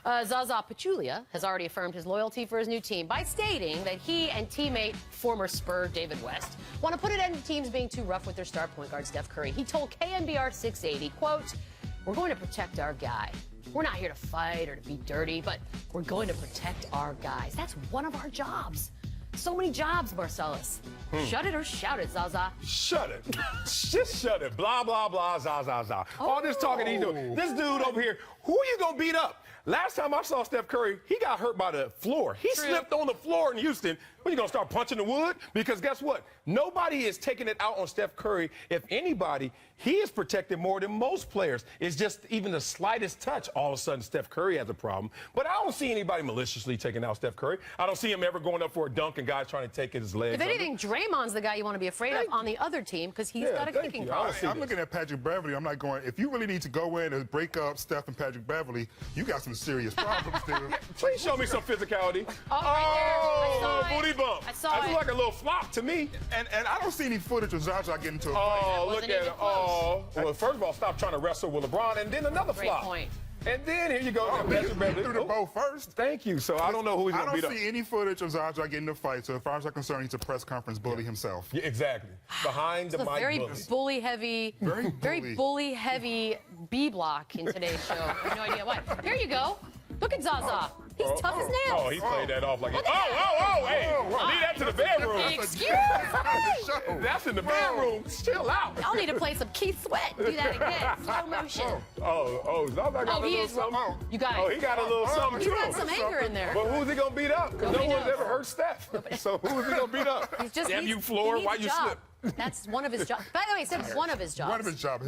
Zaza Pachulia has already affirmed his loyalty for his new team by stating that he and teammate, former Spur David West, want to put an end to teams being too rough with their star point guard Steph Curry. He told KNBR 680, quote, "We're going to protect our guy. We're not here to fight or to be dirty, but we're going to protect our guys. That's one of our jobs." So many jobs, Marcellus. Shut it or shout it, Zaza. Shut it. Just shut it. Blah, blah, blah, za. All this talking he's doing. This dude over here, who are you going to beat up? Last time I saw Steph Curry, he got hurt by the floor. He slipped on the floor in Houston. When you going to start punching the wood? Because guess what? Nobody is taking it out on Steph Curry. If anybody, he is protected more than most players. It's just even the slightest touch, all of a sudden Steph Curry has a problem. But I don't see anybody maliciously taking out Steph Curry. I don't see him ever going up for a dunk and guys trying to take his legs. If anything, Draymond's the guy you want to be afraid of on the other team because he's got a kicking problem. I'm looking at Patrick Beverly. I'm not going, if you really need to go in and break up Steph and Patrick Beverly, you got some serious problems, dude. Please show me some physicality. Right there. Booty bump. I saw That's it. like a little flop to me. And I don't see any footage of Zaza getting into a fight. Oh, look at it. Oh, well, first of all, stop trying to wrestle with LeBron, and then another Great flop. point. And then here you go. You threw the bow first. Thank you. So I don't know who he's going to beat I up. don't see any footage of Zaza getting in a fight. So as far as I'm concerned, he's a press conference bully himself. Yeah, exactly. Behind the mic Very bully. bully-heavy, very bully-heavy B block in today's show. I have no idea why. Here you go. Look at Zaza. He's tough as nails. Oh, he played that off like hey, leave that to the bedroom. Excuse me. That's in the bedroom. Chill out. Y'all need to play some Keith Sweat. Do that again. Slow motion. Zaza got a little something. You got it. Oh, he got a little something too. You got some anger in there. But who's he gonna beat up? Because no Nobody one's knows. ever hurt Steph. So who's he gonna beat up? He's just Damn he you, floor! needs Why a you job. slip? That's one of his jobs. By the way, he said one of his jobs. One of his jobs.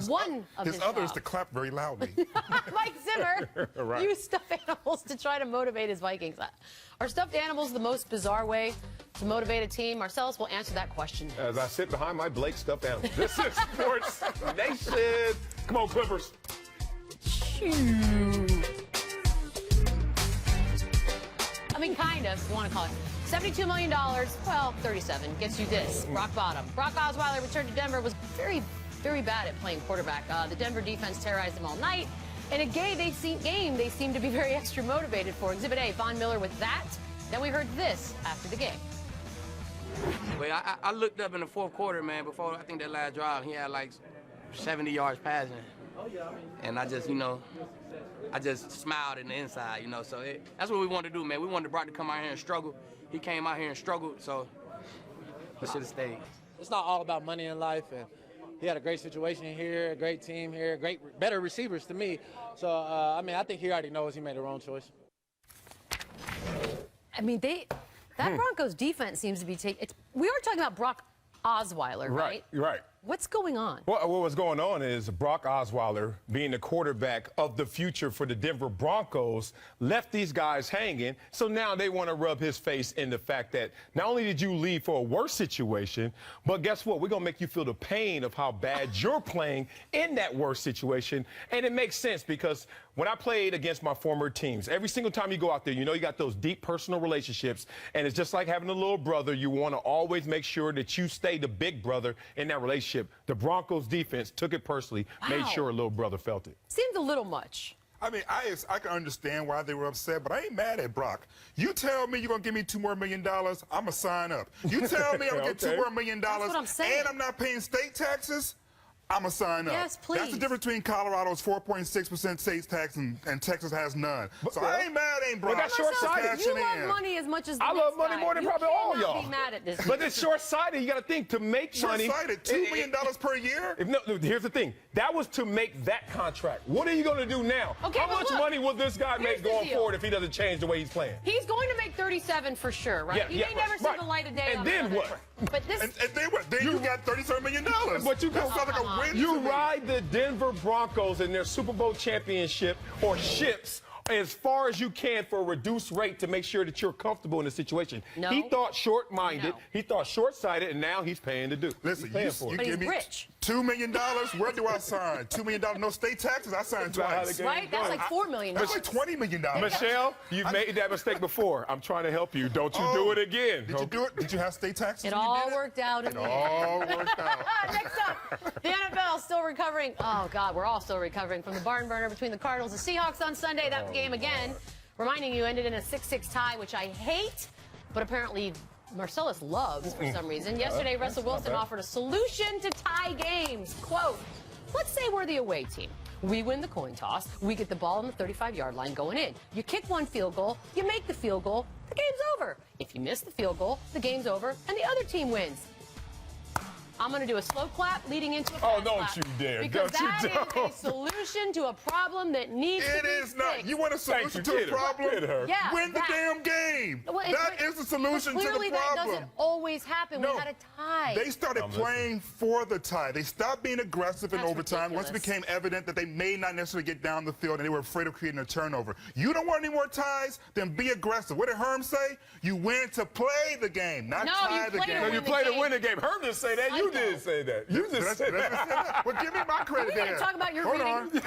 His other is job. to clap very loudly. Mike Zimmer used stuffed animals to try to motivate his Vikings. Are stuffed animals the most bizarre way to motivate a team? Marcellus will answer that question. As I sit behind my Blake stuffed animal. This is Sports Nation. Come on, Clippers. I mean, kind of, if you want to call it. $72 million, well, 37, gets you this, rock bottom. Brock Osweiler returned to Denver, was very, very bad at playing quarterback. The Denver defense terrorized him all night. In a game they seemed to be very extra motivated for. Exhibit A, Von Miller with that. Then we heard this after the game. Well, I looked up in the fourth quarter, man, before I think that last drive, he had like 70 yards passing. And I just, I just smiled in the inside, so that's what we wanted to do, man. We wanted Brock to come out here and struggle. He came out here and struggled, so we should have stayed. It's not all about money in life, and he had a great situation here, a great team here, better receivers to me. So, I think he already knows he made the wrong choice. I mean, that Broncos defense seems to be taking. We are talking about Brock Osweiler, right? Right. What's going on? Well, what's going on is Brock Osweiler, being the quarterback of the future for the Denver Broncos, left these guys hanging. So now they want to rub his face in the fact that not only did you leave for a worse situation, but guess what? We're going to make you feel the pain of how bad you're playing in that worse situation. And it makes sense because when I played against my former teams, every single time you go out there, you got those deep personal relationships. And it's just like having a little brother. You want to always make sure that you stay the big brother in that relationship. The Broncos defense took it personally, made sure a little brother felt it. Seems a little much. I mean, I can understand why they were upset, but I ain't mad at Brock. You tell me you're going to give me $2 more million, I'm going to sign up. You tell me I'm going to get $2 more million, That's what I'm saying. and I'm not paying state taxes, I'm going to sign up. Yes, please. That's the difference between Colorado's 4.6% state tax and Texas has none. So I ain't mad at Brock. But that's short-sighted. You love money as much as the I love next money guy. more than You probably all cannot y'all. be mad at this. But it's short-sighted. You got to think to make money. Short-sighted, $2 million per year? No, here's the thing. That was to make that contract. What are you going to do now? Okay, How but much look, money will this guy here's make the going deal. forward if he doesn't change the way he's playing? He's going to make 37 for sure, right? He may never see the light of day. And on then another what? track. But this. And then what? Then you got $37 million. But you that sounds like a win. You to me. ride the Denver Broncos in their Super Bowl championship or ships as far as you can for a reduced rate to make sure that you're comfortable in the situation. No. He thought short-minded, No. he thought short-sighted, and now he's paying to do. Listen, He's paying for it. But give he's me rich. $2 million. Where do I sign? $2 million, no state taxes. I signed That's how twice. the game Right? That's like $4 million. That's like $20 million. Michelle, you've made that mistake before. I'm trying to help you. Don't you do it again. Did you do it? Did you have state taxes? It when you all did worked out. It all worked out. Next up, the NFL still recovering. Oh, God, we're all still recovering from the barn burner between the Cardinals and Seahawks on Sunday. That game again reminding you ended in a 6-6 tie, which I hate, but apparently Marcellus loves for some reason. Yesterday, Russell Wilson offered a solution to tie games. Quote, let's say we're the away team. We win the coin toss. We get the ball on the 35-yard line going in. You kick one field goal. You make the field goal. The game's over. If you miss the field goal, the game's over, and the other team wins. I'm going to do a slow clap leading into a fast don't clap. you dare. Because Don't you that is dare. a solution to a problem that needs to be It is not. fixed. You want a solution to a problem? Yeah, Win the that. damn game. Well, That is the solution to the clearly that problem. doesn't always happen. No. We had a tie. They started playing for the tie. They stopped being aggressive in That's overtime once it ridiculous. became evident that they may not necessarily get down the field and they were afraid of creating a turnover. You don't want any more ties? Then be aggressive. What did Herm say? You win to play the game, not No, tie you the play to game. win You the play to game. win the game. Herm didn't say that. You did say that. You just said that. Well, give me my credit We gotta there. talk about your Hold reading. on.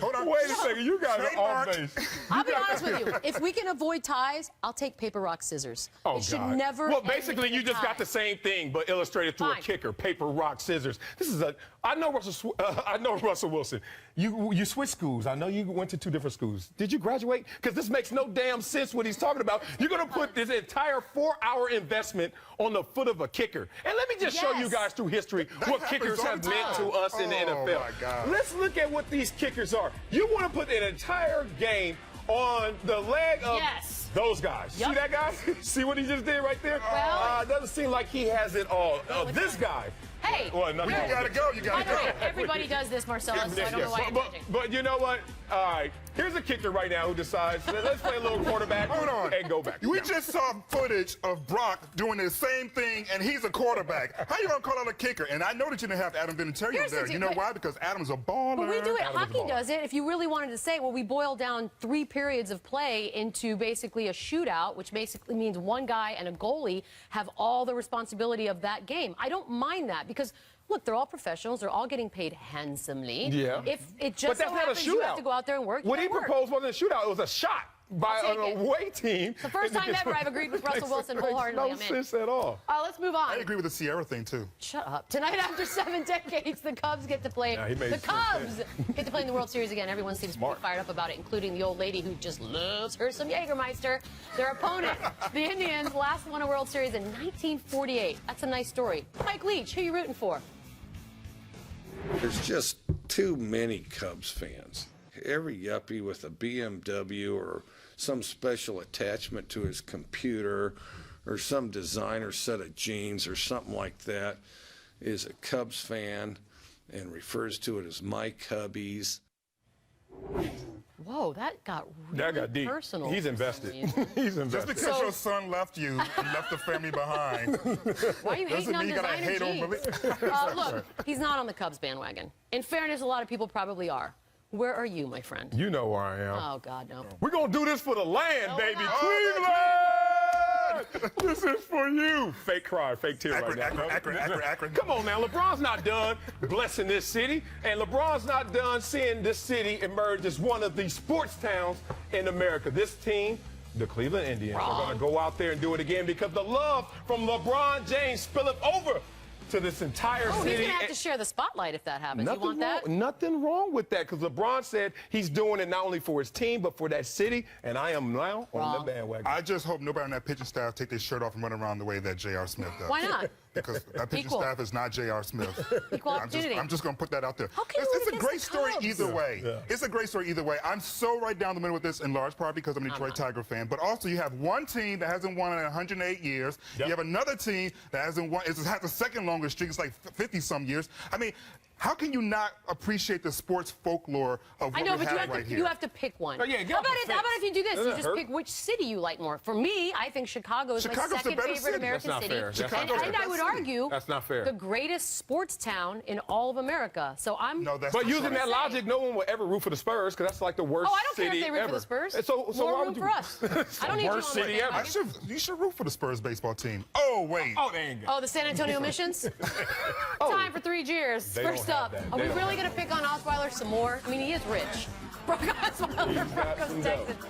Hold on. Wait a second. You guys are off Trademark. base. I'll be honest with you. If we can avoid ties, I'll take paper, rock, scissors. Oh, it should God. never Well, end basically, in you a just got tie. the same thing, but illustrated through Fine. a kicker: paper, rock, scissors. This is a. I know Russell Wilson. You switched schools. I know you went to 2 different schools. Did you graduate? Because this makes no damn sense what he's talking about. You're going to put this entire 4-hour investment on the foot of a kicker. And let me just show you Yes. guys through history what happens kickers all have the meant time. to us in the Oh, NFL. my God. Let's look at what these kickers are. You want to put an entire game on the leg of Yes. those guys. Yep. See that guy? See what he just did right there? Well- It doesn't seem like he has it all. This guy. Hey, Well, nothing You wrong with gotta it. go. You by gotta the way, go. everybody does this, Marcellus, so I don't know why you're judging. But you know what? All right. Here's a kicker right now who decides, let's play a little quarterback Hold on. and go back. We just saw footage of Brock doing the same thing, and he's a quarterback. How you gonna call out a kicker? And I know that you didn't have Adam Vinatieri Here's the there. thing, You know but- why? Because Adam's a baller. But we do it. Out of the Hockey ball. does it. If you really wanted to say, well, we boil down 3 periods of play into basically a shootout, which basically means one guy and a goalie have all the responsibility of that game. I don't mind that because, look, they're all professionals. They're all getting paid handsomely. Yeah. If it But just that's so not a happens you have shootout. to go out there and work, you What he gotta work. proposed wasn't a shootout. It was a shot by I'll take an it. away team. The first time ever I've agreed with Russell Wilson wholeheartedly. Makes I'm no in. sense at all. Let's move on. I agree with the Sierra thing too. Shut up. Tonight, after 7 decades, the Cubs get to play. Yeah, he made The sense Cubs get to play in the World Series again. Everyone seems pretty fired up about it, including the old lady who just loves her some Jägermeister. Their opponent, the Indians, last won a World Series in 1948. That's a nice story. Mike Leach, who are you rooting for? There's just too many Cubs fans. Every yuppie with a BMW or some special attachment to his computer or some designer set of jeans or something like that is a Cubs fan and refers to it as my Cubbies. Whoa, that got really That got deep. personal. He's for some invested. reason. He's Just invested. because So- your son left you and left the family behind Why are you doesn't hating on mean you gotta designer hate on jeans? Malik. Look, he's not on the Cubs bandwagon. In fairness, a lot of people probably are. Where are you, my friend? You know where I am. Oh, God, no. We're going to do this for the land, No, baby. we're not. Cleveland! This is for you. Fake cry, fake tear right now. Akron. Come on now. LeBron's not done blessing this city, and LeBron's not done seeing this city emerge as one of the sports towns in America. This team, the Cleveland Indians, are going to go out there and do it again because the love from LeBron James spilleth over to this entire Oh, he's city. going to have to share the spotlight if that happens. You want that? Nothing wrong with that because LeBron said he's doing it not only for his team but for that city, and I am now on Wrong. the bandwagon. I just hope nobody on that pitching staff take their shirt off and run around the way that J.R. Smith does. Why not? Because that pitching Equal. staff is not J.R. Smith. Equal I'm opportunity. just going to put that out there. How can you It's root a against great the story Cubs? either way. Yeah. It's a great story either way. I'm so right down the middle with this in large part because I'm a Detroit Tiger fan. But also you have one team that hasn't won in 108 years. Yep. You have another team that hasn't won. It has the second longest streak. It's like 50-some years. I mean, how can you not appreciate the sports folklore of what I know, we but have right here? you have to pick one. Oh, yeah, get how off about the how about fence. if you do this? Doesn't You it just hurt? pick which city you like more. For me, I think Chicago is Chicago's my the second better favorite city. American That's not city. fair. That's not And, fair. and I would That's argue That's not fair. the greatest sports town in all of America. So I'm. No, that's But not using right. that logic, no one will ever root for the Spurs because that's like the worst Oh, I don't care city if they root ever. for the Spurs. And so More why room would you? for us. It's I don't the need you worst on my city ever. bandwagon. You should root for the Spurs baseball team. Oh, wait. Oh, they ain't got Oh, the San Antonio Missions? Time for 3 cheers. They don't First have up, that. are They we don't really have going to pick on Osweiler some more? I mean, he is rich. Brock Osweiler, He's got Broncos, some Texans. dough.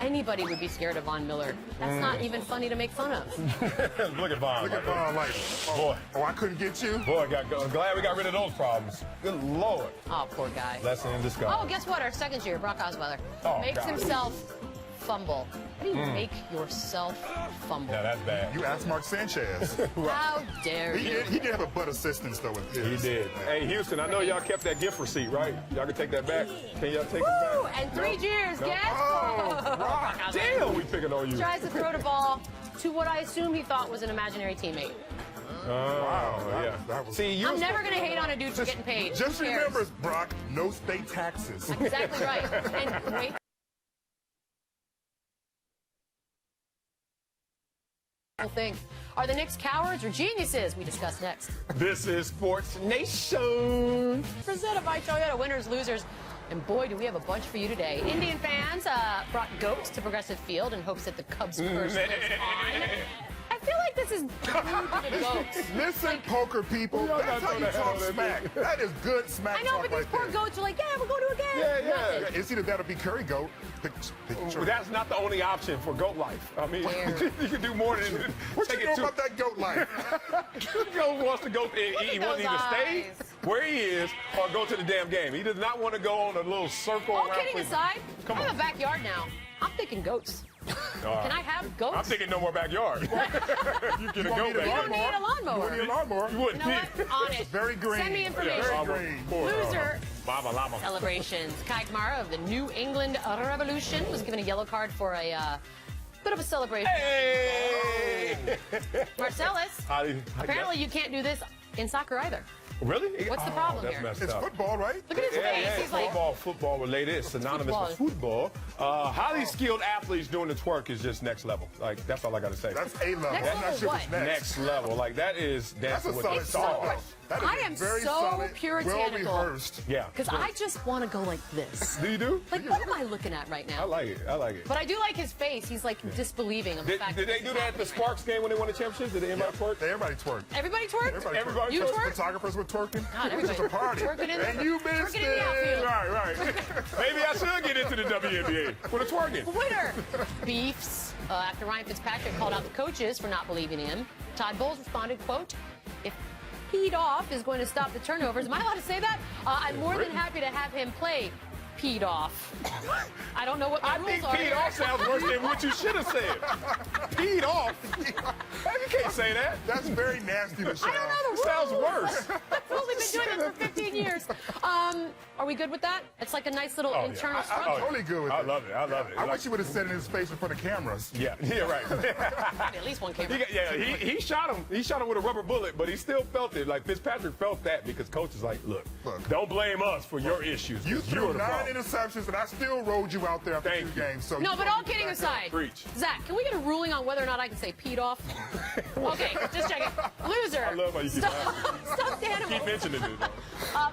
anybody would be scared of Von Miller. That's not even funny to make fun of. Look at Von. Look at Von like, Boy. oh, I couldn't get you? Boy, I'm glad we got rid of those problems. Good Lord. Oh, poor guy. Lesson in disguise. Oh, guess what? Our second year, Brock Osweiler, Oh, makes God. himself fumble. How do you make yourself fumble? Yeah, that's bad. You asked Mark Sanchez. How dare you? He did have a butt assistance, though, with his. He did. Hey, Houston, I know y'all kept that gift receipt, right? Y'all can take that back? Can y'all take it Woo! back? And 3 cheers, No. guess. Oh, Brock Osweiler Damn, we picking on you. tries to throw the ball to what I assume he thought was an imaginary teamate. Wow. Yeah. That was, See, you I'm never going to hate on a dude for getting paid. Just Who cares? remember, Brock, no state taxes. Exactly right. And great. Thing. Are the Knicks cowards or geniuses? We discuss next. This is Sports Nation. Presented by Toyota, winners, losers. And boy, do we have a bunch for you today. Indian fans brought goats to Progressive Field in hopes that the Cubs curse lives on. I feel like this is rude to the goats. Listen, poker people, Y'all that's gotta how throw you that talk on there, smack. That is good smack I know, talk but these right poor there. goats are like, yeah, we'll go to a game. Yeah. Nothing. It's either that or be curry goat. Pick Well, that's not the only option for goat life. I mean, Where? you can do more than What take you it know to. about that goat life? The goat wants to go. He at wants those to either stay eyes. where he is or go to the damn game. He does not want to go on a little circle All around. kidding Cleveland. aside, Come I on. have a backyard now. I'm thinking goats. Can I have goats? I'm thinking no more backyard. you get a want goat me to You back. don't need a lawnmower. You need a lawnmower. You You wouldn't know need. what? On it. Very green. Send me information. Very green. Loser Lama, lama. celebrations. Kai Kamara of the New England Revolution was given a yellow card for a bit of a celebration. Hey! Marcellus, apparently you can't do this in soccer either. Really? What's the problem that's here? messed It's up. football, right? Look at his face. Yeah, He's like, football related. It's synonymous with football. Highly skilled athletes doing the twerk is just next level. Like, that's all I got to say. That's A level. Next I'm not level sure what? what's next. Next level. Like, that is That's dancing a with the solid stars. song. That is I am very so solid, puritanical. well rehearsed. Yeah. because I just want to go like this. Do you do? Like, what am I looking at right I now? like it. I like it. But I do like his face. He's like disbelieving of the Did fact they this do is that at the happening. Sparks game when they won the championship? Did anybody twerk? Everybody twerked. Everybody twerked? Everybody You twerked. twerked? Photographers were twerking. God, It was just a everybody party. twerking in And the- you twerking missed in the outfield. it. Right. Maybe I should get into the WNBA for the twerking. Winner beefs after Ryan Fitzpatrick called out the coaches for not believing in him. Todd Bowles responded, quote, "If peed off is going to stop the turnovers." Am I allowed to say that? I'm more than happy to have him play peed off. I don't know what the I rules think are. peed off sounds worse than what you should have said. Peed off? You can't say that. That's very nasty, Michelle. I don't know the rules. Sounds worse. I've only been doing this for 15 years. Are we good with that? It's like a nice little yeah. internal I'm struggle. totally good with it. I love it. I love it. I wish you would have said it in his face in front of cameras. Yeah, right. At least one camera. He shot him. He shot him with a rubber bullet, but he still felt it. Like Fitzpatrick felt that because coach is like, look, don't blame us for your issues. You You're threw the 9 problem. interceptions, and I still rolled you out there after Thank 2 you. games. So No, you but don't all get kidding back aside, Preach. Zach, can we get a ruling on whether or not I can say peed off? Okay, just checking. Loser. I love how you keep Stuffed animal. Keep mentioning it.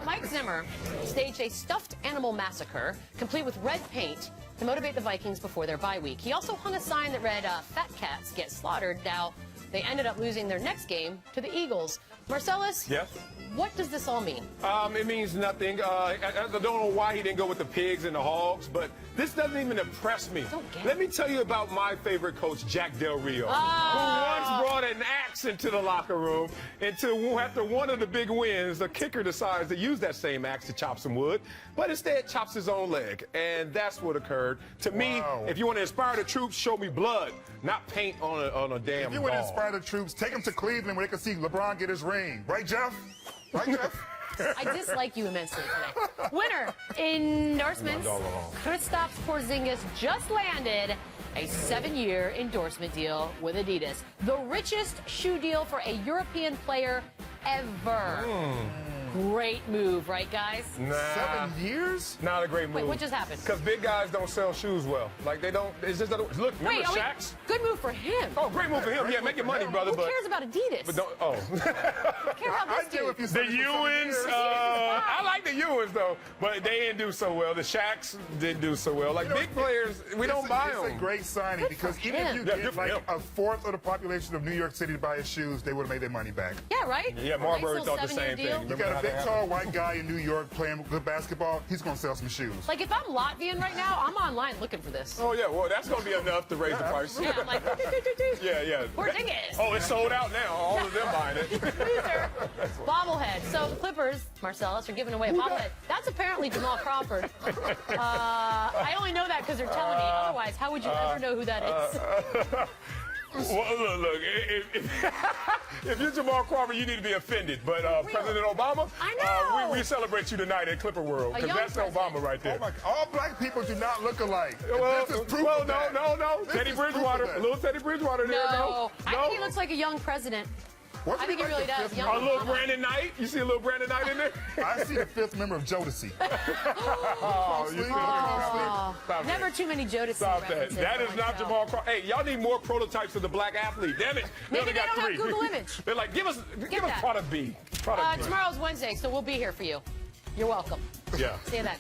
Mike Zimmer staged a stuffed animal massacre, complete with red paint, to motivate the Vikings before their bye week. He also hung a sign that read, "Fat cats get slaughtered." Now, they ended up losing their next game to the Eagles. Marcellus, Yes? what does this all mean? It means nothing. I don't know why he didn't go with the pigs and the hogs, but this doesn't even impress me. Don't get it. Let me tell you about my favorite coach, Jack Del Rio, who once brought an axe into the locker room until after one of the big wins, the kicker decides to use that same axe to chop some wood, but instead chops his own leg. And that's what occurred. To me, if you want to inspire the troops, show me blood, not paint on a damn If you want to ball. inspire the troops, take them to Cleveland where they can see LeBron get his ring. Right, Jeff? Right, Jeff? I dislike you immensely today. Winner endorsements. Kristaps Porzingis just landed a 7-year endorsement deal with Adidas. The richest shoe deal for a European player ever. Great move, right, guys? Nah, 7 years? not a great move. Wait, what just happened? Because big guys don't sell shoes well. Like, they don't. It's just, look, remember Wait, Shaq's? good move for him. Oh, great move for him. Yeah, make your money, brother. Who But cares about Adidas? But don't. Oh. I care about I this do dude. if you The said it for 7 Ewans, years. I like the Ewans though, but they didn't do so well. The Shaqs didn't do so well. Like You know, big players, we don't buy It's them. a great signing because for even if him. you Yeah, good get for like him. a fourth of the population of New York City to buy his shoes, they would have made their money back. Yeah, right? Yeah, A nice Marbury little thought the 7-year same deal. thing. You got to that big, tall white guy in New York playing good basketball, he's going to sell some shoes. Like, if I'm Latvian right now, I'm online looking for this. Oh, yeah, well, that's going to be enough to raise the price. Yeah, I'm like, Yeah. Porzingis. Oh, it's sold out now. All of them buying it. Loser. Bobblehead. So the Clippers, Marcellus, are giving away a bobblehead. That's apparently Jamal Crawford. I only know that because they're telling me. Otherwise, how would you ever know who that is? Well, look, if you're Jamal Crawford, you need to be offended. But President Obama, I know. we celebrate you tonight at Clipper World, because that's president. Obama right there. Oh my, all black people do not look alike. Well, This is proof of that. no. This Teddy is proof of Bridgewater, that. a little Teddy Bridgewater there. No. I think he looks like a young president. Wasn't I think he like really the does. fifth Young A little Obama. Brandon Knight. You see a little Brandon Knight in there? I see the 5th member of Jodeci. Never too many Jodeci Stop that. references That on is my not show. Jamal Crawford. Hey, y'all need more prototypes of the black athlete. Damn it. Maybe only they got don't have 3. Google image. They're like, give us that. product B. Product B. Tomorrow's Wednesday, so we'll be here for you. You're welcome. Yeah. See you then.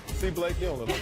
See, Blake, you don't look like